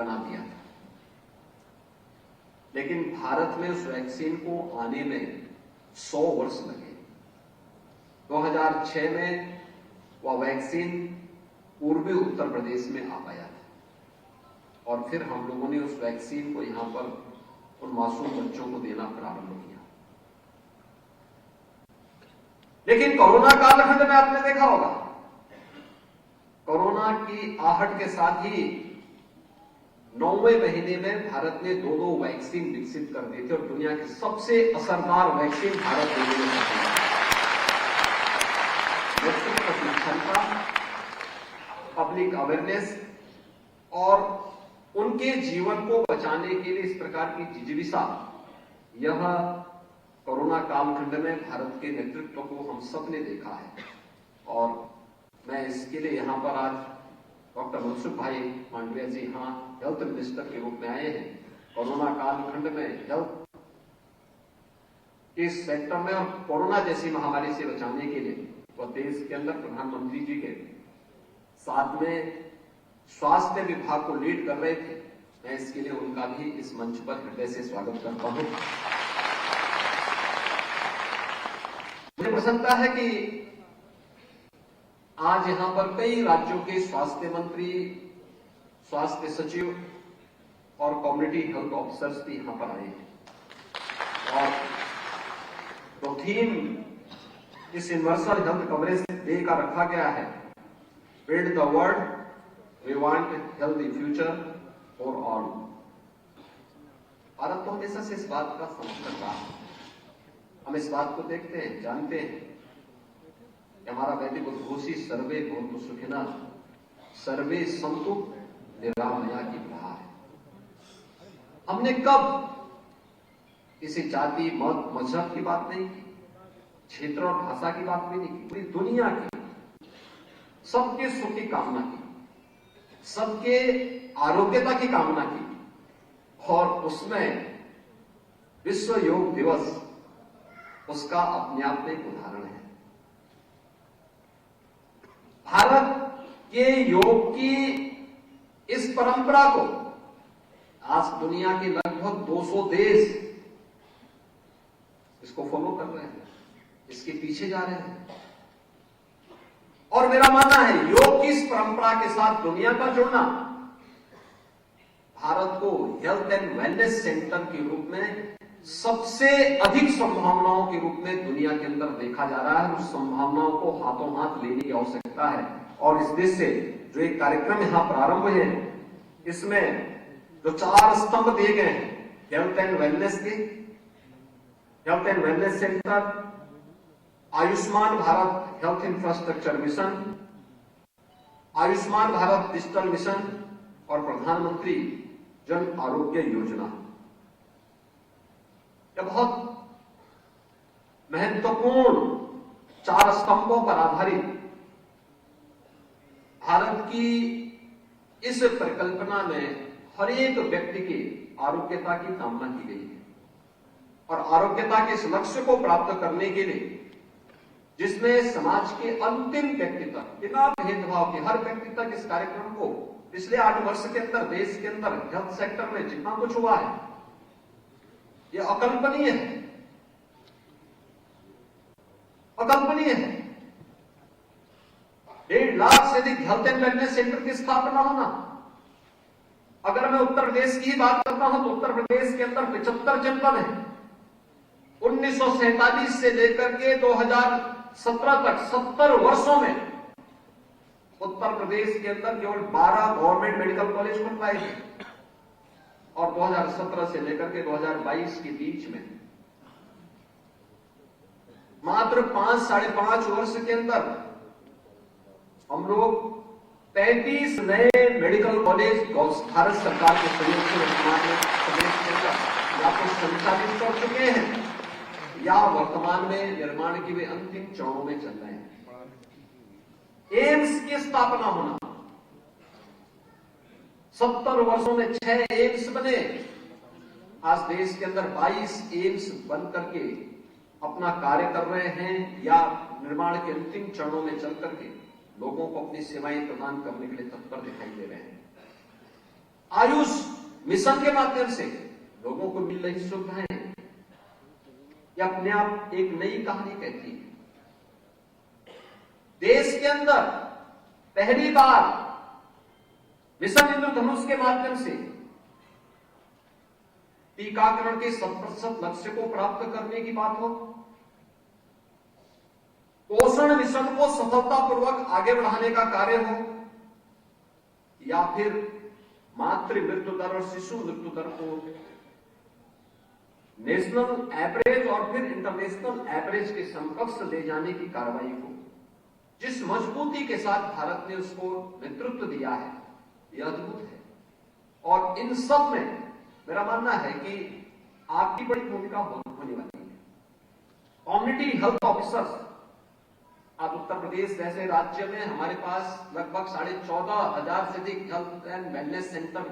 बना दिया था, लेकिन भारत में उस वैक्सीन को आने में 100 वर्ष लगे। 2006 में वह वैक्सीन पूर्वी उत्तर प्रदेश में आ पाया था और फिर हम लोगों ने उस वैक्सीन को यहां पर उन मासूम बच्चों को देना प्रारंभ किया। लेकिन कोरोना कालखंड में आपने देखा होगा, कोरोना की आहट के साथ ही 9वें महीने में भारत ने 2 वैक्सीन विकसित कर दी थी और दुनिया की सबसे असरदार वैक्सीन भारत देने में सफल रहा। व्यक्तिगत क्षमता, पब्लिक अवेयरनेस और उनके जीवन को बचाने के लिए इस प्रकार की जिजीविषा, यह कोरोना कालखंड में भारत के नेतृत्व को हम सब ने देखा है। और मैं इसके लिए यहां पर आज डॉक्टर मनसुख भाई मांडविया जी यहां हेल्थ मिनिस्टर के रूप में आए हैं। कोरोना कालखंड में हेल्थ के सेक्टर में और कोरोना जैसी महामारी से बचाने के लिए वो देश के अंदर प्रधानमंत्री जी के साथ में स्वास्थ्य विभाग को लीड कर रहे थे। मैं इसके लिए उनका भी इस मंच पर हृदय से स्वागत करता हूं। मुझे प्रसन्नता है कि आज यहां पर कई राज्यों के स्वास्थ्य मंत्री, स्वास्थ्य सचिव और कम्युनिटी हेल्थ ऑफिसर्स भी यहां पर आए हैं और तो थीम इस यूनिवर्सल हेल्थ कवरेज डे का रखा गया है, build the world, we want healthy future for all. Bharat तो हमेशा से इस बात का समर्थन रहा है। हम इस बात को देखते हैं, जानते हैं कि हमारा वैदिक उद्घोष ही सर्वे भवन्तु सुखिनः सर्वे सन्तु निरामया की कहा है। हमने कब किसी जाति, मत, मजहब की बात नहीं की, क्षेत्र और भाषा की बात भी नहीं की, पूरी दुनिया की सबके सुख की कामना की, सबके आरोग्यता की कामना की और उसमें विश्व योग दिवस उसका अपने आप में एक उदाहरण है। भारत के योग की इस परंपरा को आज दुनिया के लगभग 200 देश इसको फॉलो कर रहे हैं, इसके पीछे जा रहे हैं और मेरा मानना है योग की इस परंपरा के साथ दुनिया का जुड़ना भारत को हेल्थ एंड वेलनेस सेंटर के रूप में सबसे अधिक संभावनाओं के रूप में दुनिया के अंदर देखा जा रहा है। उस संभावनाओं को हाथों हाथ लेने की आवश्यकता है और इस देश से जो एक कार्यक्रम यहां प्रारंभ है, इसमें जो 4 स्तंभ दिए गए हैं, हेल्थ एंड वेलनेस के, health and wellness centre, Ayushman Bharat health infrastructure mission, Ayushman Bharat digital mission और प्रधानमंत्री जन आरोग्य योजना। यह बहुत महत्वपूर्ण 4 स्तंभों पर आधारित भारत की इस परिकल्पना में हर एक व्यक्ति के आरोग्यता की कामना की गई है और आरोग्यता के इस लक्ष्य को प्राप्त करने के लिए जिसमें समाज के अंतिम व्यक्ति तक बिना भेदभाव के हर व्यक्ति तक इस कार्यक्रम को पिछले 8 वर्ष के अंदर देश के अंदर हेल्थ सेक्टर में जितना कुछ हुआ है यह अकल्पनीय है, अकल्पनीय है। 1.5 लाख से अधिक हेल्थ एंड वेलनेस सेंटर की स्थापना होना। अगर मैं उत्तर प्रदेश की बात करता हूं तो उत्तर प्रदेश के अंदर 75 जनपद हैं। 1947 से लेकर के 2017 तक 70 वर्षों में उत्तर प्रदेश के अंदर केवल 12 गवर्नमेंट मेडिकल कॉलेज बन पाए थे और 2017 से लेकर के 2022 के बीच में मात्र 5-5.5 वर्ष के अंदर हम लोग 33 नए मेडिकल कॉलेज भारत सरकार के सहयोग से वर्तमान में प्रदेश के अंदर या तो संचालित कर चुके हैं या वर्तमान में निर्माण की वे अंतिम चरणों में चल रहे हैं। एम्स की स्थापना होना, 70 वर्षों में 6 एम्स बने। आज देश के अंदर 22 एम्स बन करके अपना कार्य कर रहे हैं या निर्माण के अंतिम चरणों में चल करके लोगों को अपनी सेवाएं प्रदान करने के लिए तत्पर दिखाई दे रहे हैं। आयुष मिशन के माध्यम से लोगों को मिल रही सुविधाएं यह अपने आप एक नई कहानी कहती है। देश के अंदर पहली बार मिशन इंद्रधनुष के माध्यम से टीकाकरण के 100% लक्ष्य को प्राप्त करने की बात हो, पोषण मिशन को सफलतापूर्वक आगे बढ़ाने का कार्य हो, या फिर मातृ मृत्यु दर और शिशु मृत्यु दर को नेशनल एवरेज और फिर इंटरनेशनल एवरेज के समकक्ष ले जाने की कार्रवाई हो, जिस मजबूती के साथ भारत ने उसको नेतृत्व दिया है, यह अद्भुत है। और इन सब में मेरा मानना है कि आपकी बड़ी भूमिका होने वाली है। कम्युनिटी हेल्थ ऑफिसर्स, आज उत्तर प्रदेश जैसे राज्य में हमारे पास लगभग 14,500 से अधिक हेल्थ एंड वेलनेस सेंटर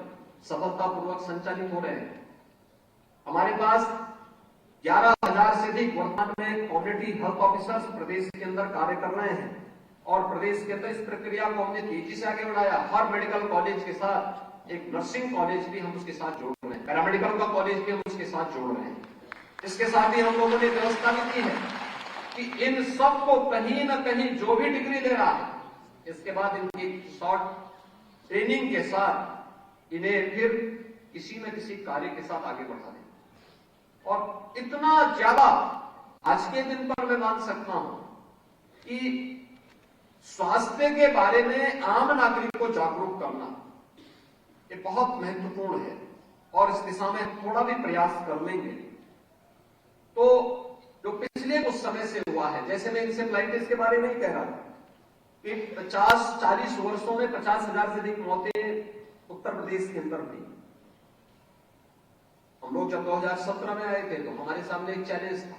सफलतापूर्वक संचालित हो रहे हैं। हमारे पास 11,000 से अधिक वर्तमान में कम्युनिटी हेल्थ ऑफिसर्स प्रदेश के अंदर कार्य कर रहे हैं और प्रदेश के अंदर इस प्रक्रिया को हमने तेजी से आगे बढ़ाया। हर मेडिकल कॉलेज के साथ एक नर्सिंग कॉलेज भी हम उसके साथ जोड़ रहे हैं, पैरामेडिकल का कॉलेज भी हम उसके साथ जोड़ रहे हैं। इसके साथ ही हम लोगों ने व्यवस्था भी की है कि इन सबको कहीं ना कहीं जो भी डिग्री ले रहा है, इसके बाद इनकी शॉर्ट ट्रेनिंग के साथ इन्हें फिर किसी न किसी कार्य के साथ आगे बढ़ा दें। और इतना ज्यादा आज के दिन पर मैं मान सकता हूं कि स्वास्थ्य के बारे में आम नागरिक को जागरूक करना ये बहुत महत्वपूर्ण है और इस दिशा में थोड़ा भी प्रयास कर लेंगे तो जो पिछले कुछ समय से हुआ है, जैसे मैं इंसेफ्लाइटिस के बारे में ही कह रहा था कि 50-40 वर्षों में 50,000 से अधिक मौतें उत्तर प्रदेश के अंदर हुई। हम लोग जब 2017 में आए थे तो हमारे सामने एक चैलेंज था।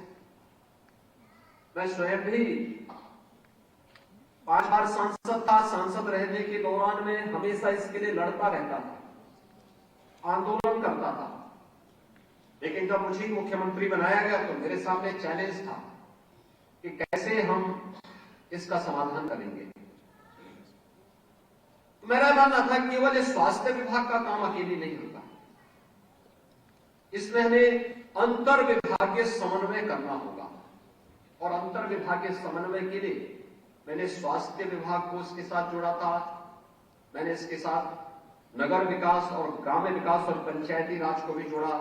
मैं स्वयं भी 5 बार सांसद था। सांसद रहने के दौरान में हमेशा इसके लिए लड़ता रहता था, आंदोलन करता था, लेकिन जब मुझे मुख्यमंत्री बनाया गया तो मेरे सामने चैलेंज था कि कैसे हम इसका समाधान करेंगे। मेरा मानना था केवल इस स्वास्थ्य विभाग का काम अकेले नहीं होता, इसमें हमें अंतर विभागीय समन्वय करना होगा। और अंतर विभागीय समन्वय के लिए मैंने स्वास्थ्य विभाग को इसके साथ जोड़ा था, मैंने इसके साथ नगर विकास और ग्राम्य विकास और पंचायती राज को भी जोड़ा,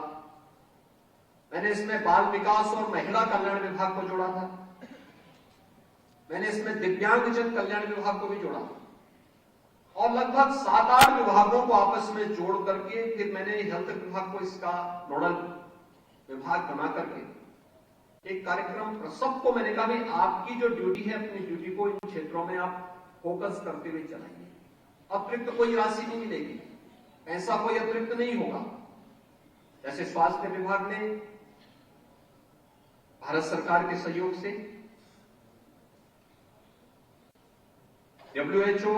मैंने इसमें बाल विकास और महिला कल्याण विभाग को जोड़ा था, मैंने इसमें दिव्यांगजन कल्याण विभाग को भी जोड़ा और लगभग 7-8 विभागों को आपस में जोड़ करके फिर मैंने हेल्थ विभाग को इसका नोडल विभाग बना करके एक कार्यक्रम सबको मैंने कहा भी आपकी जो ड्यूटी है अपनी ड्यूटी को इन क्षेत्रों में आप फोकस करते हुए चलाइए। अतिरिक्त कोई राशि नहीं मिलेगी, पैसा कोई अतिरिक्त नहीं होगा। जैसे स्वास्थ्य विभाग ने भारत सरकार के सहयोग से WHO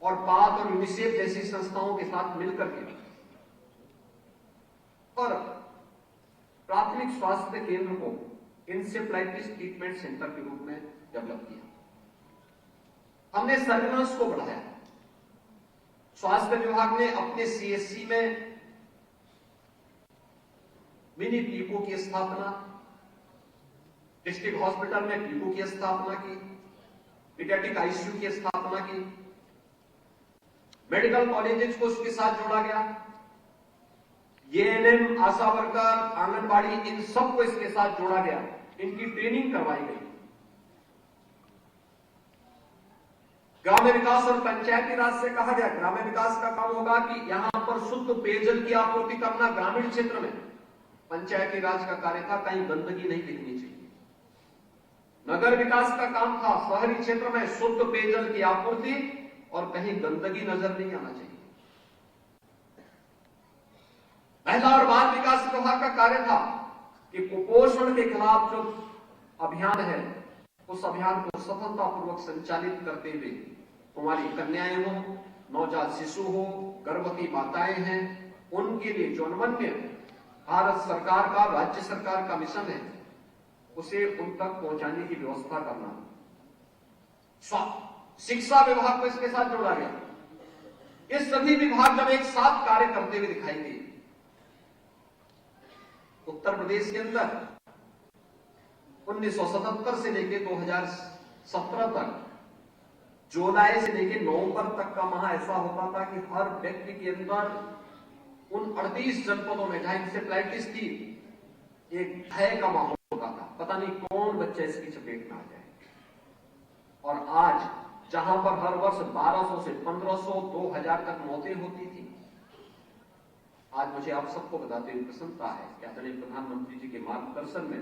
और पाद और यूनिसेफ जैसी संस्थाओं के साथ मिलकर के और प्राथमिक स्वास्थ्य केंद्र को इंसेफ्लाइटिस ट्रीटमेंट सेंटर के रूप में डेवलप किया। हमने सर्विलांस को बढ़ाया। स्वास्थ्य विभाग ने अपने CSC में मिनी टीकों की स्थापना, डिस्ट्रिक्ट हॉस्पिटल में टीकों की स्थापना की, पीडियाट्रिक ICU की स्थापना की, मेडिकल कॉलेजेस को उसके साथ जोड़ा गया, ANM, आशा वर्कर, आंगनबाड़ी, इन सबको इसके साथ जोड़ा गया, इनकी ट्रेनिंग करवाई गई। ग्राम्य विकास और पंचायती राज से कहा गया, ग्राम्य विकास का काम होगा कि यहां पर शुद्ध पेयजल की आपूर्ति करना। ग्रामीण क्षेत्र में पंचायती राज का कार्य था कहीं गंदगी नहीं दिखनी चाहिए। नगर विकास का काम था शहरी क्षेत्र में शुद्ध पेयजल की आपूर्ति और कहीं गंदगी नजर नहीं आना चाहिए। महिला और बाल विकास विभाग का कार्य था कि कुपोषण के खिलाफ जो अभियान है उस अभियान को सफलतापूर्वक संचालित करते हुए कुंवारी कन्याएं हो, नवजात शिशु हो, गर्भवती माताएं हैं, उनके लिए जो अनवन्य भारत सरकार का, राज्य सरकार का मिशन है उसे उन तक पहुंचाने की व्यवस्था करना। शिक्षा विभाग को इसके साथ जोड़ा गया। ये सभी विभाग जब एक साथ कार्य करते हुए दिखाई दिए, उत्तर प्रदेश के अंदर 1977 से लेकर 2017 तक जुलाई से लेकर नवंबर तक का माह ऐसा होता था कि हर व्यक्ति के अंदर उन 38 जनपदों में जहां इंसेफ्लाइटिस थी, एक भय का माहौल होता था, पता नहीं कौन बच्चा इसकी चपेट में आ जाए। और आज जहां पर हर वर्ष 1200 से 1500, 2000 तक मौतें होती थी, आज मुझे आप सबको बताते हुए प्रसन्नता है कि आदरणीय प्रधानमंत्री जी के मार्गदर्शन में